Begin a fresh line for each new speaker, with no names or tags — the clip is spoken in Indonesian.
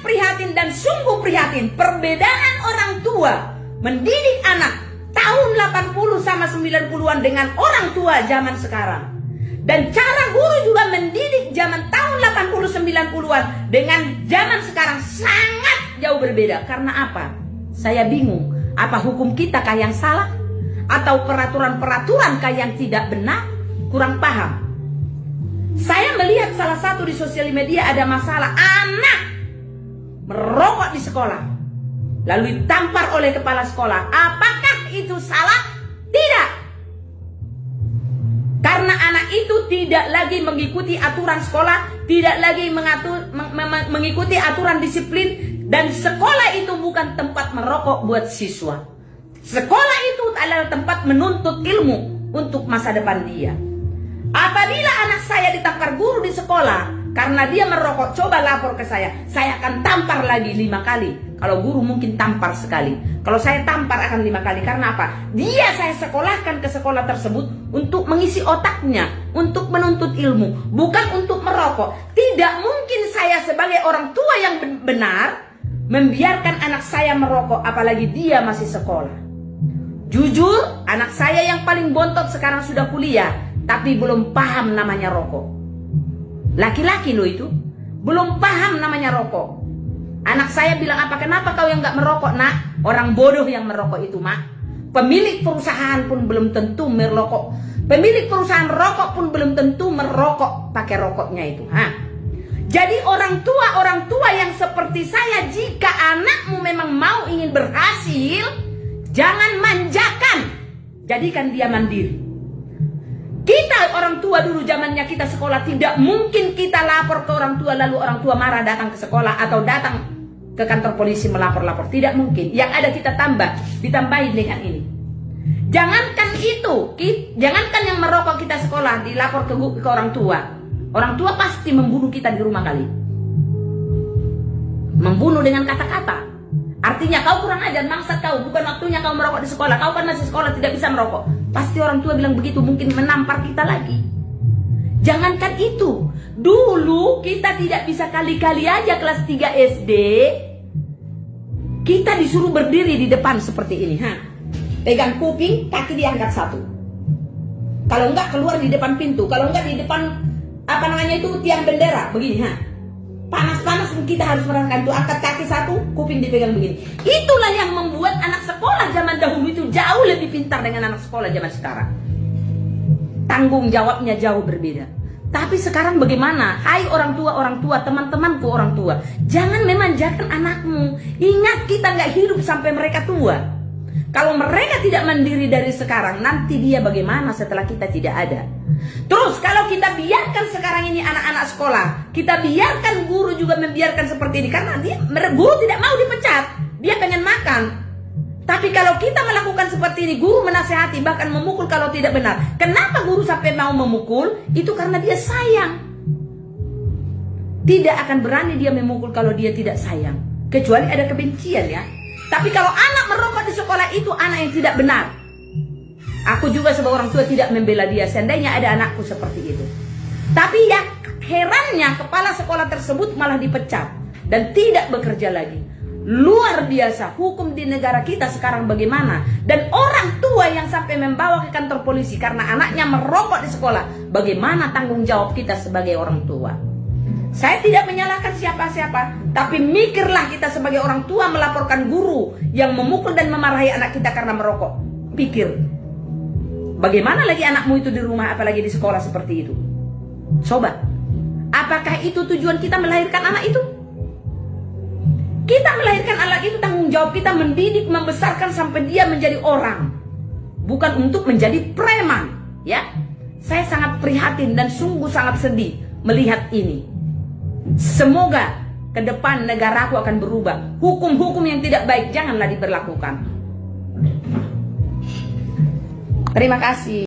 prihatin dan sungguh prihatin perbedaan orang tua mendidik anak tahun 80 sama 90-an dengan orang tua zaman sekarang. Dan cara guru juga mendidik zaman tahun 80 90-an dengan zaman sekarang sangat jauh berbeda. Karena apa? Saya bingung. Apa hukum kita kah yang salah? Atau peraturan-peraturan kah yang tidak benar? Kurang paham. Saya melihat salah satu di sosial media ada masalah anak merokok di sekolah, lalu ditampar oleh kepala sekolah. Apakah itu salah? Tidak. Karena anak itu tidak lagi mengikuti aturan sekolah, tidak lagi mengikuti aturan disiplin, dan sekolah itu bukan tempat merokok buat siswa. Sekolah itu adalah tempat menuntut ilmu untuk masa depan dia. Apabila anak saya ditampar guru di sekolah karena dia merokok, coba lapor ke saya akan tampar lagi 5 kali. Kalau guru mungkin tampar sekali, kalau saya tampar akan 5 kali. Karena apa? Dia saya sekolahkan ke sekolah tersebut untuk mengisi otaknya, untuk menuntut ilmu, bukan untuk merokok. Tidak mungkin saya sebagai orang tua yang benar membiarkan anak saya merokok, apalagi dia masih sekolah. Jujur, anak saya yang paling bontot sekarang sudah kuliah, tapi belum paham namanya rokok. Laki-laki loh itu, belum paham namanya rokok. Anak saya bilang, apa kenapa kau yang gak merokok, nak? Orang bodoh yang merokok itu, mak. Pemilik perusahaan pun belum tentu merokok. Pemilik perusahaan rokok pun belum tentu merokok pakai rokoknya itu. Jadi orang tua yang seperti saya, jika anakmu memang mau ingin berhasil, jangan manjakan, jadikan dia mandiri. Kita orang tua dulu zamannya kita sekolah, tidak mungkin kita lapor ke orang tua lalu orang tua marah datang ke sekolah atau datang ke kantor polisi melapor-lapor. Tidak mungkin. Yang ada kita ditambahin dengan ini. Jangankan itu, jangankan yang merokok kita sekolah dilapor ke orang tua. Orang tua pasti membunuh kita di rumah kali. Membunuh dengan kata-kata. Artinya kau kurang ajar, maksud kau, bukan waktunya kau merokok di sekolah. Kau kan masih sekolah, tidak bisa merokok. Pasti orang tua bilang begitu, mungkin menampar kita lagi. Jangankan itu, dulu kita tidak bisa kali-kali aja kelas 3 SD, kita disuruh berdiri di depan seperti ini. Pegang kuping, kaki diangkat satu. Kalau enggak keluar di depan pintu, kalau enggak di depan tiang bendera, begini. Panas-panas kita harus merangkak itu, angkat kaki satu, kuping dipegang begini. Itulah yang membuat anak sekolah zaman dahulu itu jauh lebih pintar dengan anak sekolah zaman sekarang. Tanggung jawabnya jauh berbeda. Tapi sekarang bagaimana? Hai orang tua, teman-temanku orang tua, jangan memanjakan anakmu. Ingat, kita nggak hidup sampai mereka tua. Kalau mereka tidak mandiri dari sekarang, nanti dia bagaimana setelah kita tidak ada? Terus kalau kita biarkan sekarang ini anak-anak sekolah, kita biarkan guru juga membiarkan seperti ini, karena guru tidak mau dipecat, dia pengen makan. Tapi kalau kita melakukan seperti ini, guru menasehati bahkan memukul kalau tidak benar. Kenapa guru sampai mau memukul? Itu karena dia sayang. Tidak akan berani dia memukul kalau dia tidak sayang, kecuali ada kebencian ya. Tapi kalau anak merokok di sekolah, itu anak yang tidak benar. Aku juga sebagai orang tua tidak membela dia, seandainya ada anakku seperti itu. Tapi ya herannya kepala sekolah tersebut malah dipecat dan tidak bekerja lagi. Luar biasa hukum di negara kita sekarang bagaimana. Dan orang tua yang sampai membawa ke kantor polisi karena anaknya merokok di sekolah. Bagaimana tanggung jawab kita sebagai orang tua? Saya tidak menyalahkan siapa-siapa, tapi mikirlah kita sebagai orang tua melaporkan guru yang memukul dan memarahi anak kita karena merokok. Pikir, bagaimana lagi anakmu itu di rumah, apalagi di sekolah seperti itu? Coba, apakah itu tujuan kita melahirkan anak itu? Kita melahirkan anak itu, tanggung jawab kita mendidik, membesarkan sampai dia menjadi orang, bukan untuk menjadi preman. Ya, saya sangat prihatin dan sungguh sangat sedih melihat ini. Semoga ke depan negaraku akan berubah. Hukum-hukum yang tidak baik janganlah diberlakukan. Terima kasih.